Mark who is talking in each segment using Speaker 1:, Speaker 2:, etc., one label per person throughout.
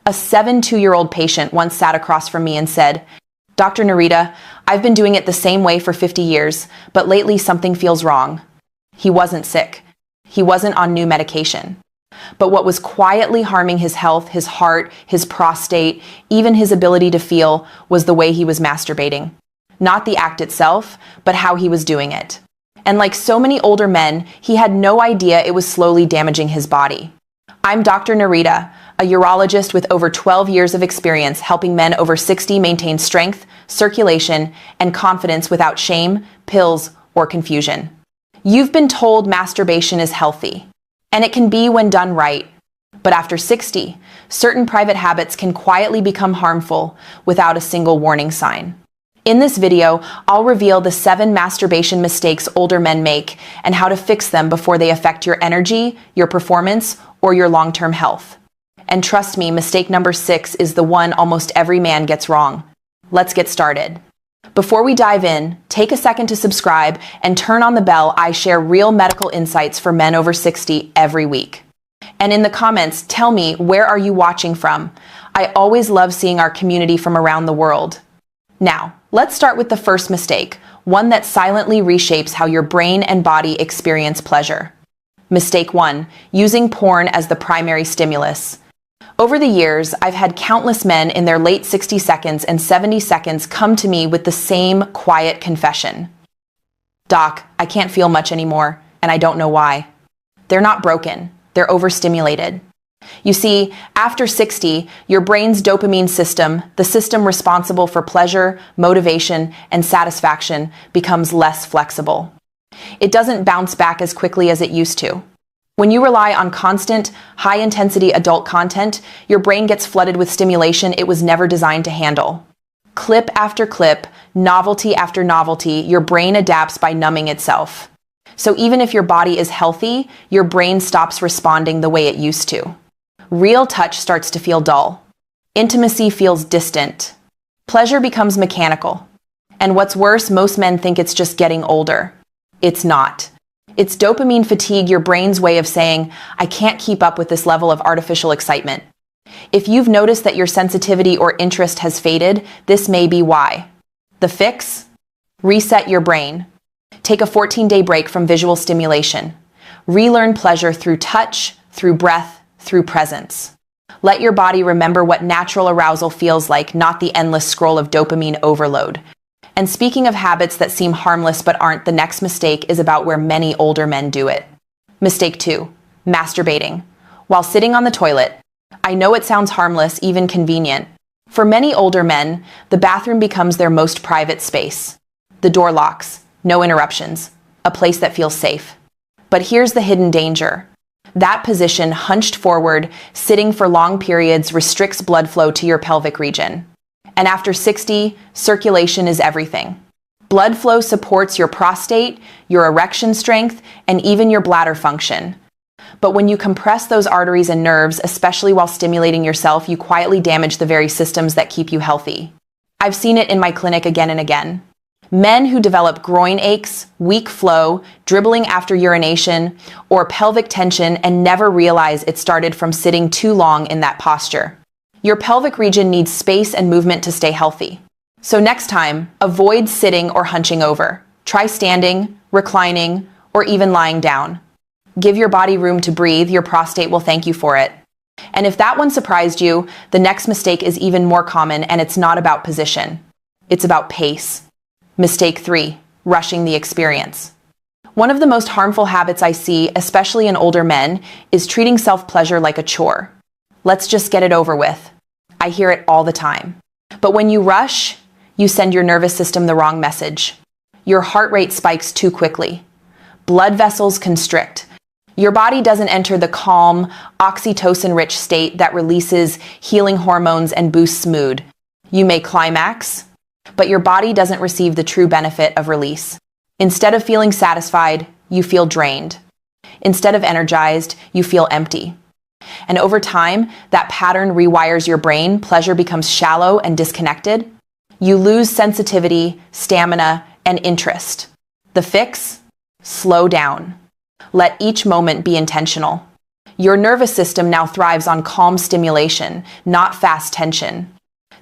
Speaker 1: A 72-year-old patient once sat across from me and said, "Dr. Narita, I've been doing it the same way for 50 years, but lately something feels wrong." He wasn't sick. He wasn't on new medication. But what was quietly harming his health, his heart, his prostate, even his ability to feel, was the way he was masturbating. Not the act itself, but how he was doing it. And like so many older men, he had no idea it was slowly damaging his body. I'm Dr. Narita, a urologist with over 12 years of experience helping men over 60 maintain strength, circulation, and confidence without shame, pills, or confusion. You've been told masturbation is healthy, and it can be when done right. But after 60, certain private habits can quietly become harmful without a single warning sign. In this video, I'll reveal the 7 masturbation mistakes older men make and how to fix them before they affect your energy, your performance, or your long-term health. And trust me, mistake number 6 is the one almost every man gets wrong. Let's get started. Before we dive in, take a second to subscribe and turn on the bell. I share real medical insights for men over 60 every week. And in the comments, tell me, where are you watching from? I always love seeing our community from around the world. Now, let's start with the first mistake, one that silently reshapes how your brain and body experience pleasure. Mistake 1, using porn as the primary stimulus. Over the years, I've had countless men in their late 60 seconds and 70 seconds come to me with the same quiet confession. "Doc, I can't feel much anymore, and I don't know why." They're not broken, they're overstimulated. You see, after 60, your brain's dopamine system, the system responsible for pleasure, motivation, and satisfaction, becomes less flexible. It doesn't bounce back as quickly as it used to. When you rely on constant, high-intensity adult content, your brain gets flooded with stimulation it was never designed to handle. Clip after clip, novelty after novelty, your brain adapts by numbing itself. So even if your body is healthy, your brain stops responding the way it used to. Real touch starts to feel dull. Intimacy feels distant. Pleasure becomes mechanical. And what's worse, most men think it's just getting older. It's not. It's dopamine fatigue, your brain's way of saying, "I can't keep up with this level of artificial excitement." If you've noticed that your sensitivity or interest has faded, this may be why. The fix? Reset your brain. Take a 14-day break from visual stimulation. Relearn pleasure through touch, through breath, through presence. Let your body remember what natural arousal feels like, not the endless scroll of dopamine overload. And speaking of habits that seem harmless but aren't, the next mistake is about where many older men do it. Mistake 2, masturbating. While sitting on the toilet. I know it sounds harmless, even convenient. For many older men, the bathroom becomes their most private space. The door locks, no interruptions, a place that feels safe. But here's the hidden danger. That position, hunched forward, sitting for long periods, restricts blood flow to your pelvic region. And after 60, circulation is everything. Blood flow supports your prostate, your erection strength, and even your bladder function. But when you compress those arteries and nerves, especially while stimulating yourself, you quietly damage the very systems that keep you healthy. I've seen it in my clinic again and again. Men who develop groin aches, weak flow, dribbling after urination, or pelvic tension and never realize it started from sitting too long in that posture. Your pelvic region needs space and movement to stay healthy. So next time, avoid sitting or hunching over. Try standing, reclining, or even lying down. Give your body room to breathe. Your prostate will thank you for it. And if that one surprised you, the next mistake is even more common, and it's not about position. It's about pace. Mistake 3, rushing the experience. One of the most harmful habits I see, especially in older men, is treating self-pleasure like a chore. Let's just get it over with. I hear it all the time. But when you rush, you send your nervous system the wrong message. Your heart rate spikes too quickly. Blood vessels constrict. Your body doesn't enter the calm, oxytocin-rich state that releases healing hormones and boosts mood. You may climax, but your body doesn't receive the true benefit of release. Instead of feeling satisfied, you feel drained. Instead of energized, you feel empty. And over time, that pattern rewires your brain. Pleasure becomes shallow and disconnected. You lose sensitivity, stamina, and interest. The fix? Slow down. Let each moment be intentional. Your nervous system now thrives on calm stimulation, not fast tension.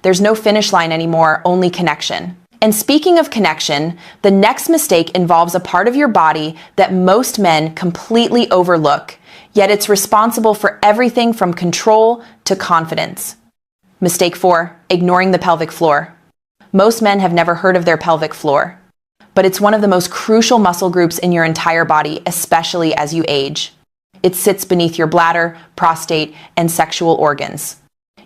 Speaker 1: There's no finish line anymore, only connection. And speaking of connection, the next mistake involves a part of your body that most men completely overlook, yet it's responsible for everything from control to confidence. Mistake 4, ignoring the pelvic floor. Most men have never heard of their pelvic floor, but it's one of the most crucial muscle groups in your entire body, especially as you age. It sits beneath your bladder, prostate, and sexual organs.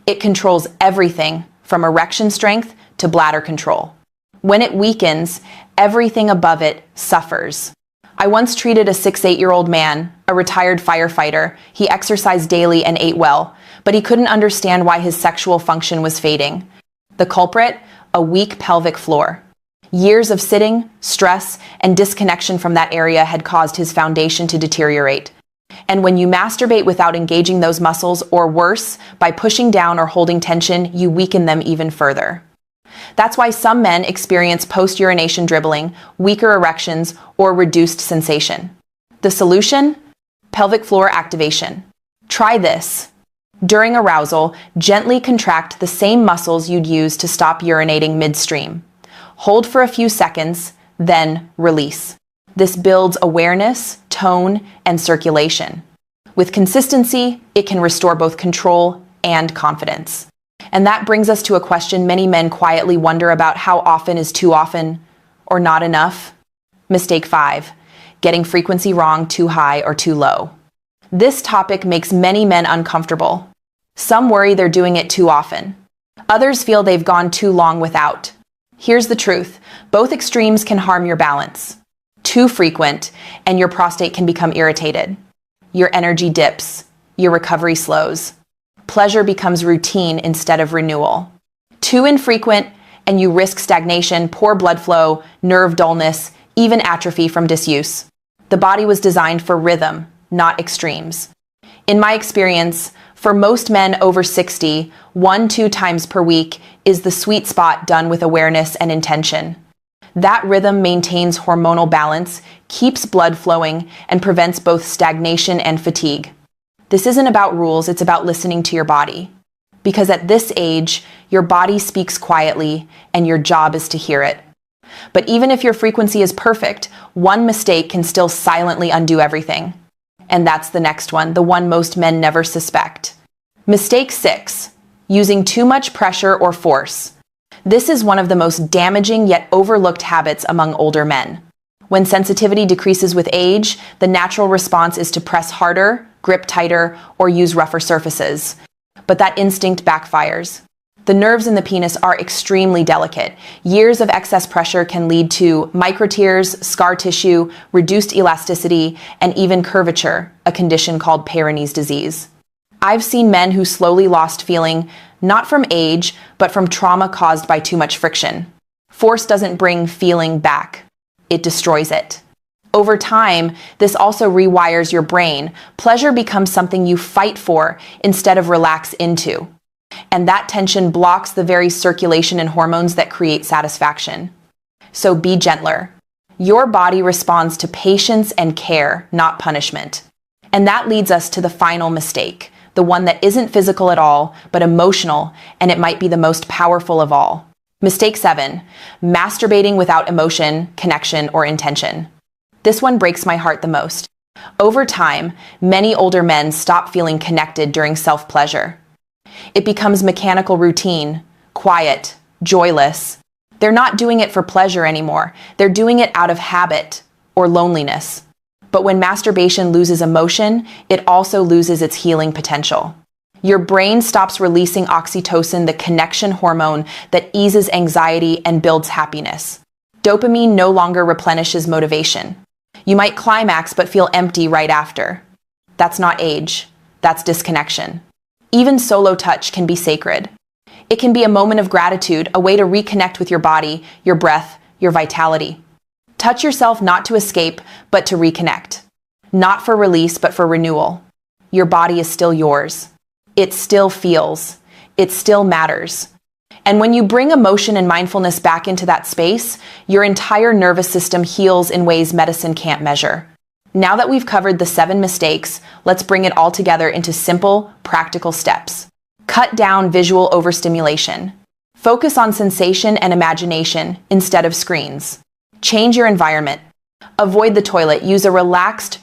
Speaker 1: It controls everything from erection strength to bladder control. When it weakens, everything above it suffers. I once treated a 6'8" man, a retired firefighter. He exercised daily and ate well, but he couldn't understand why his sexual function was fading. The culprit? A weak pelvic floor. Years of sitting, stress, and disconnection from that area had caused his foundation to deteriorate. And when you masturbate without engaging those muscles, or worse, by pushing down or holding tension, you weaken them even further. That's why some men experience post-urination dribbling, weaker erections, or reduced sensation. The solution? Pelvic floor activation. Try this. During arousal, gently contract the same muscles you'd use to stop urinating midstream. Hold for a few seconds, then release. This builds awareness, tone, and circulation. With consistency, it can restore both control and confidence. And that brings us to a question many men quietly wonder about: how often is too often, or not enough? Mistake 5, getting frequency wrong, too high or too low. This topic makes many men uncomfortable. Some worry they're doing it too often. Others feel they've gone too long without. Here's the truth: both extremes can harm your balance. Too frequent, and your prostate can become irritated. Your energy dips. Your recovery slows. Pleasure becomes routine instead of renewal. Too infrequent, and you risk stagnation, poor blood flow, nerve dullness, even atrophy from disuse. The body was designed for rhythm, not extremes. In my experience, for most men over 60, 1-2 times per week is the sweet spot, done with awareness and intention. That rhythm maintains hormonal balance, keeps blood flowing, and prevents both stagnation and fatigue. This isn't about rules, it's about listening to your body. Because at this age, your body speaks quietly, and your job is to hear it. But even if your frequency is perfect, one mistake can still silently undo everything. And that's the next one, the one most men never suspect. Mistake 6, using too much pressure or force. This is one of the most damaging yet overlooked habits among older men. When sensitivity decreases with age, the natural response is to press harder, grip tighter, or use rougher surfaces. But that instinct backfires. The nerves in the penis are extremely delicate. Years of excess pressure can lead to microtears, scar tissue, reduced elasticity, and even curvature, a condition called Peyronie's disease. I've seen men who slowly lost feeling, not from age, but from trauma caused by too much friction. Force doesn't bring feeling back. It destroys it. Over time, this also rewires your brain. Pleasure becomes something you fight for instead of relax into. And that tension blocks the very circulation and hormones that create satisfaction. So be gentler. Your body responds to patience and care, not punishment. And that leads us to the final mistake, the one that isn't physical at all, but emotional, and it might be the most powerful of all. Mistake 7, masturbating without emotion, connection, or intention. This one breaks my heart the most. Over time, many older men stop feeling connected during self-pleasure. It becomes mechanical routine, quiet, joyless. They're not doing it for pleasure anymore. They're doing it out of habit or loneliness. But when masturbation loses emotion, it also loses its healing potential. Your brain stops releasing oxytocin, the connection hormone that eases anxiety and builds happiness. Dopamine no longer replenishes motivation. You might climax but feel empty right after. That's not age. That's disconnection. Even solo touch can be sacred. It can be a moment of gratitude, a way to reconnect with your body, your breath, your vitality. Touch yourself not to escape, but to reconnect. Not for release, but for renewal. Your body is still yours. It still feels. It still matters. And when you bring emotion and mindfulness back into that space, your entire nervous system heals in ways medicine can't measure. Now that we've covered the 7 mistakes, let's bring it all together into simple, practical steps. Cut down visual overstimulation. Focus on sensation and imagination instead of screens. Change your environment. Avoid the toilet. Use a relaxed,